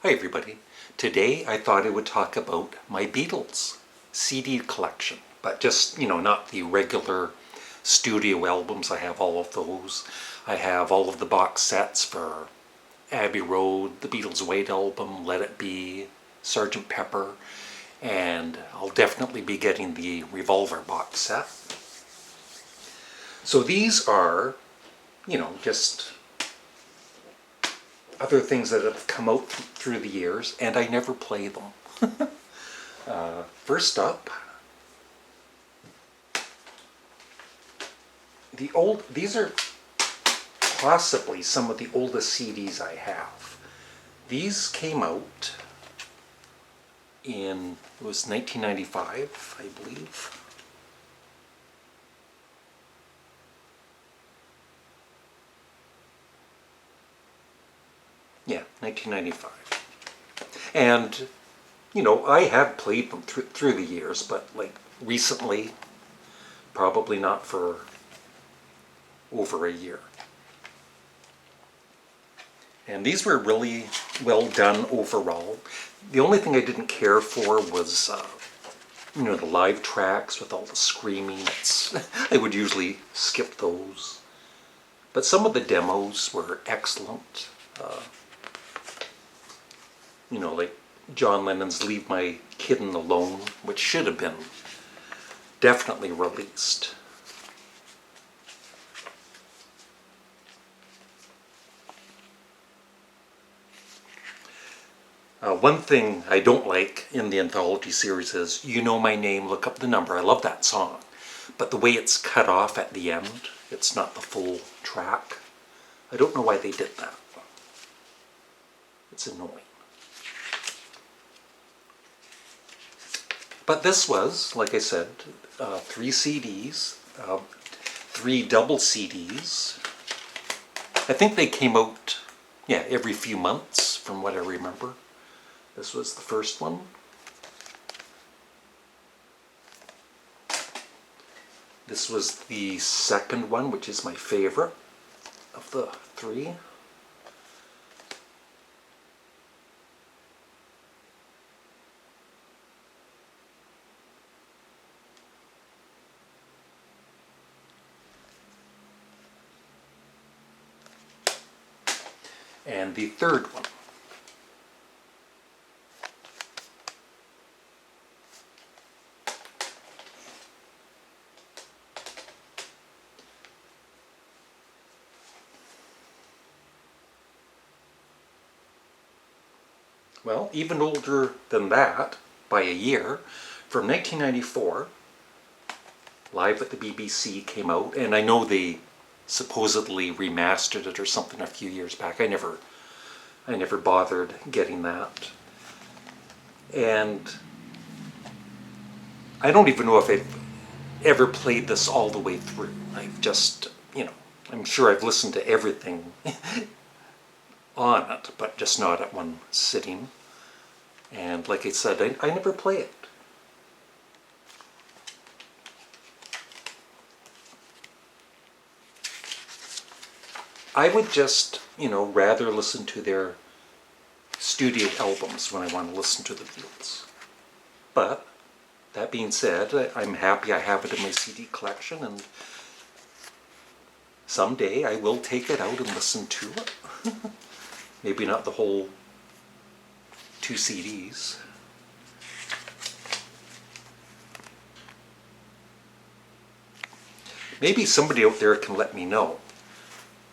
Hi everybody. Today I thought I would talk about my Beatles CD collection, but just, not the regular studio albums. I have all of those. I have all of the box sets for Abbey Road, the Beatles White Album, Let It Be, Sgt. Pepper, and I'll definitely be getting the Revolver box set. So these are, just other things that have come out through the years, and I never play them. First up, these are possibly some of the oldest CDs I have. These came out in, it was 1995, I believe. Yeah, 1995. And, I have played them through the years, but like recently, probably not for over a year. And these were really well done overall. The only thing I didn't care for was, the live tracks with all the screaming. I would usually skip those. But some of the demos were excellent. Like John Lennon's Leave My Kitten Alone, which should have been definitely released. One thing I don't like in the Anthology series is You Know My Name, Look Up the Number. I love that song. But the way it's cut off at the end, it's not the full track. I don't know why they did that. It's annoying. But this was, like I said, 3 CDs, 3 double CDs. I think they came out, every few months, from what I remember. This was the first one. This was the second one, which is my favorite of the 3. And the third one. Well, even older than that, by a year, from 1994, Live at the BBC came out, and I know they supposedly remastered it or something a few years back. I never bothered getting that. And I don't even know if I've ever played this all the way through. I've just, I'm sure I've listened to everything on it, but just not at one sitting. And like I said, I never play it. I would just, rather listen to their studio albums when I want to listen to the Beatles. But, that being said, I'm happy I have it in my CD collection, and someday I will take it out and listen to it. Maybe not the whole 2 CDs. Maybe somebody out there can let me know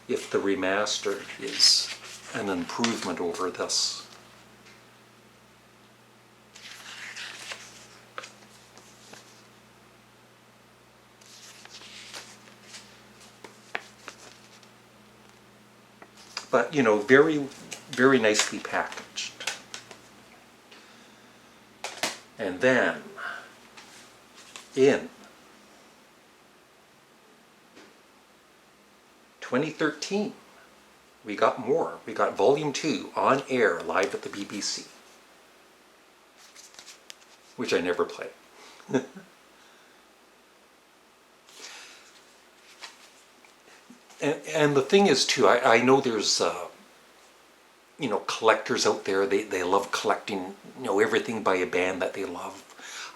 if the remaster is an improvement over this. But, very, very nicely packaged. And then, in 2013, we got more. We got Volume 2, On Air, Live at the BBC, which I never play. And the thing is, too, I know there's collectors out there, they love collecting, everything by a band that they love.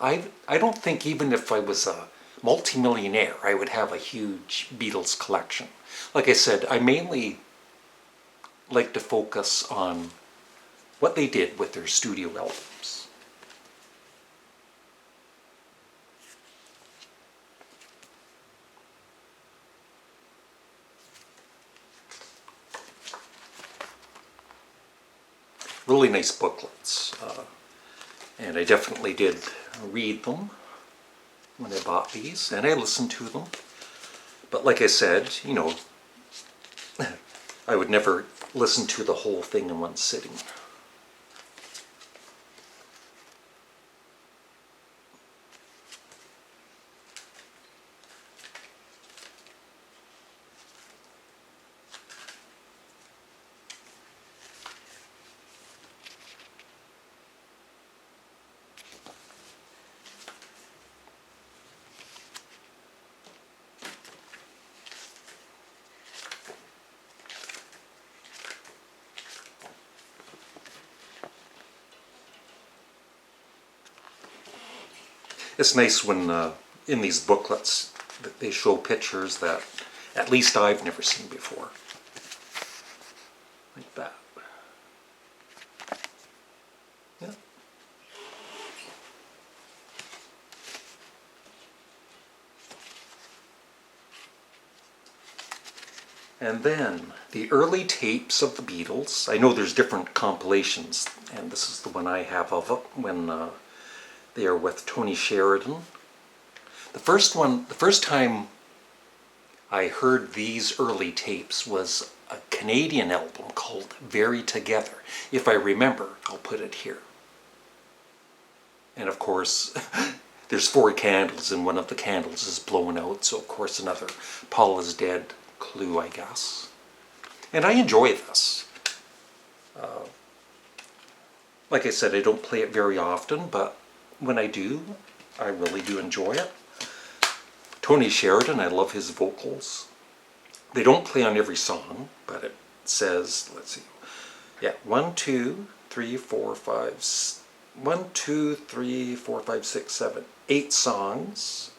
I don't think even if I was a multimillionaire, I would have a huge Beatles collection. Like I said, I mainly like to focus on what they did with their studio albums. Really nice booklets, and I definitely did read them when I bought these, and I listened to them. But like I said, I would never listen to the whole thing in one sitting. It's nice when in these booklets that they show pictures that at least I've never seen before. Like that. Yeah. And then the early tapes of the Beatles. I know there's different compilations, and this is the one I have of it when they are with Tony Sheridan. The first time I heard these early tapes was a Canadian album called Very Together. If I remember, I'll put it here. And of course, there's 4 candles and one of the candles is blown out, so of course another Paul is dead clue, I guess. And I enjoy this. Like I said, I don't play it very often, but when I do, I really do enjoy it. Tony Sheridan, I love his vocals. They don't play on every song, but it says, let's see, yeah, 1, 2, 3, 4, 5, 1, 2, 3, 4, 5, 6, 7, 8 songs.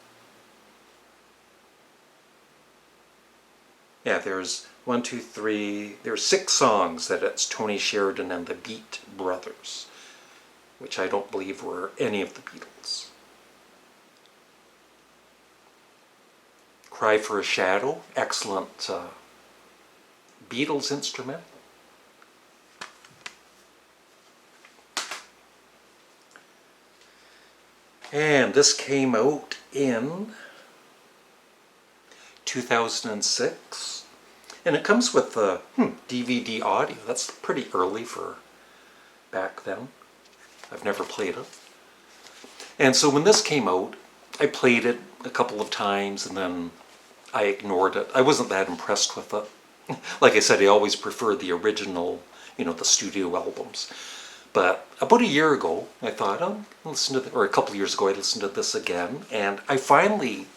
Yeah, there's 1, 2, 3, there's 6 songs that it's Tony Sheridan and the Beat Brothers, which I don't believe were any of the Beatles. Cry for a Shadow, excellent Beatles instrument. And this came out in 2006. And it comes with the DVD audio. That's pretty early for back then. I've never played it. And so when this came out, I played it a couple of times and then I ignored it. I wasn't that impressed with it. Like I said, I always preferred the original, the studio albums. But about a year ago, I thought, or a couple of years ago, I listened to this again, and I finally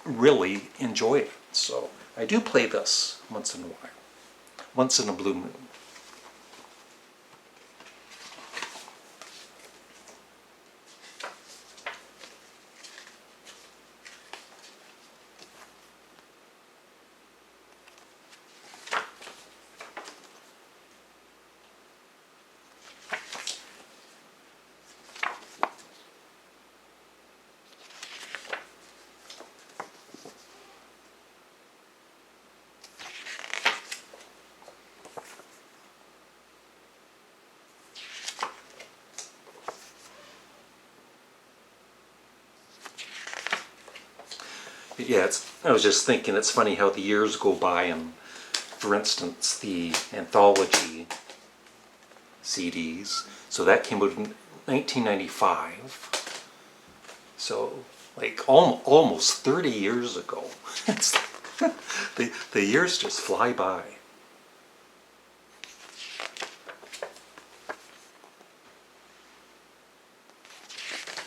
really enjoy it. So I do play this once in a while, once in a blue moon. Yeah, I was just thinking it's funny how the years go by, and for instance the Anthology CDs, so that came out in 1995, so like almost 30 years ago. It's the years just fly by.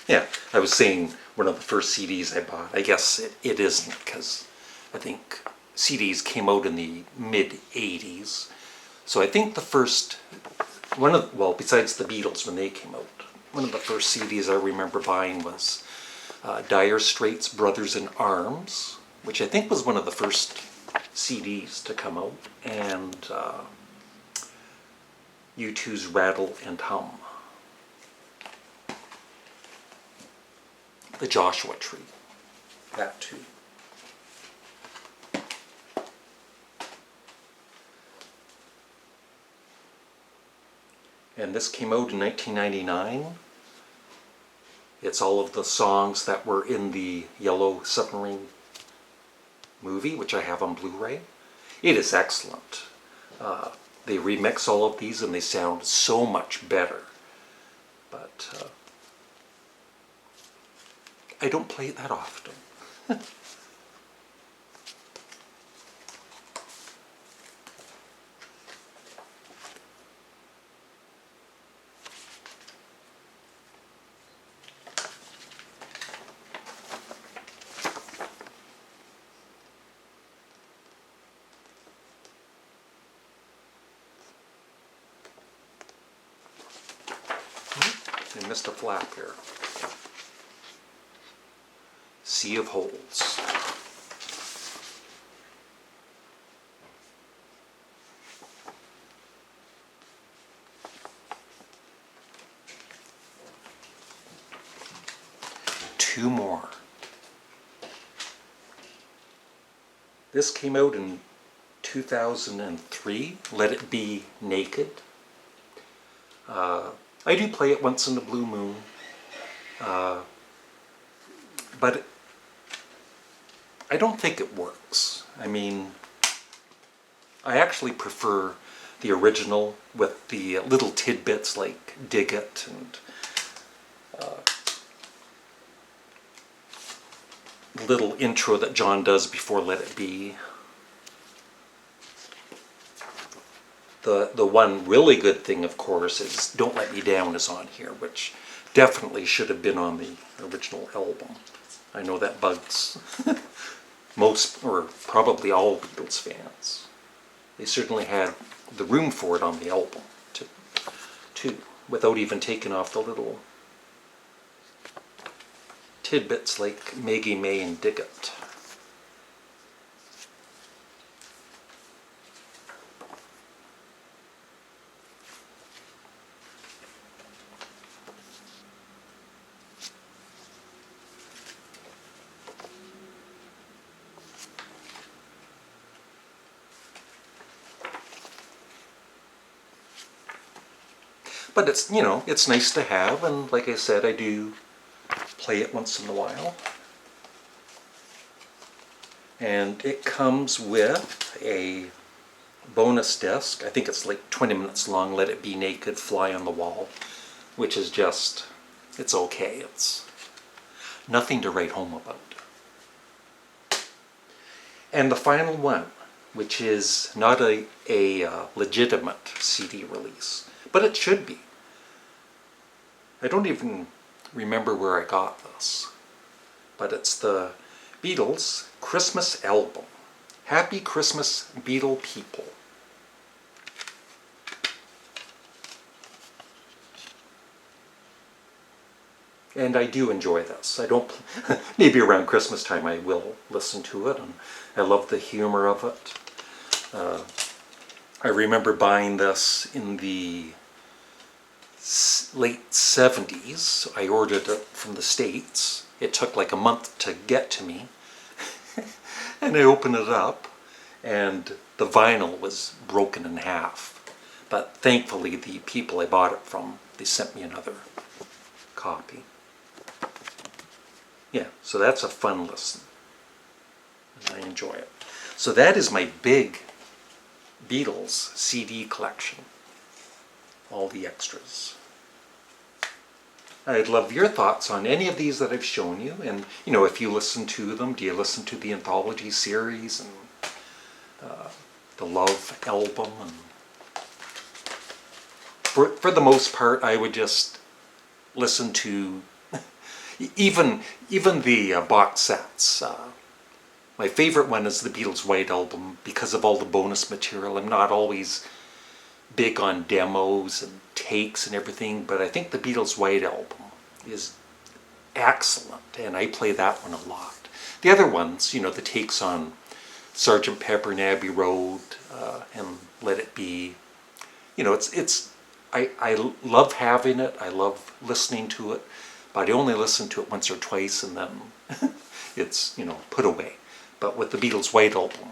Yeah, I was saying one of the first CDs I bought. I guess it isn't, because I think CDs came out in the mid-'80s. So I think the first, well, besides the Beatles when they came out, one of the first CDs I remember buying was Dire Straits' Brothers in Arms, which I think was one of the first CDs to come out, and U2's Rattle and Hum. The Joshua Tree, that too. And this came out in 1999. It's all of the songs that were in the Yellow Submarine movie, which I have on Blu-ray. It is excellent. They remix all of these and they sound so much better. But I don't play it that often. I missed a flap here. Sea of Holes. Two more. This came out in 2003, Let It Be Naked. I do play it once in a blue moon, but I don't think it works. I mean, I actually prefer the original with the little tidbits like Dig It and the little intro that John does before Let It Be. The one really good thing, of course, is Don't Let Me Down is on here, which definitely should have been on the original album. I know that bugs most, or probably all Beatles fans. They certainly had the room for it on the album, too, without even taking off the little tidbits like Maggie May and Dig It. But it's, you know, it's nice to have, and like I said, I do play it once in a while. And it comes with a bonus disc. I think it's like 20 minutes long, Let It Be Naked, Fly on the Wall, which is just, it's okay. It's nothing to write home about. And the final one, which is not a legitimate CD release, but it should be. I don't even remember where I got this, but it's the Beatles Christmas album. Happy Christmas, Beatle People. And I do enjoy this. I don't, maybe around Christmas time I will listen to it, and I love the humor of it. I remember buying this in the late 70s. I ordered it from the States. It took like a month to get to me. And I opened it up, and the vinyl was broken in half. But thankfully, the people I bought it from, they sent me another copy. Yeah, so that's a fun listen. And I enjoy it. So that is my big Beatles CD collection. All the extras. I'd love your thoughts on any of these that I've shown you, and you know, if you listen to them, do you listen to the Anthology series and the Love album? And for the most part, I would just listen to even the box sets. My favorite one is the Beatles White Album because of all the bonus material. I'm not always big on demos and takes and everything, but I think the Beatles White Album is excellent, and I play that one a lot. The other ones, you know, the takes on Sgt. Pepper and Abbey Road and Let It Be, you know, I love having it, I love listening to it, but I only listen to it once or twice and then it's, you know, put away. But with the Beatles White Album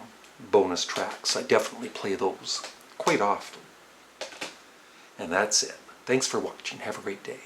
bonus tracks, I definitely play those quite often. And that's it. Thanks for watching. Have a great day.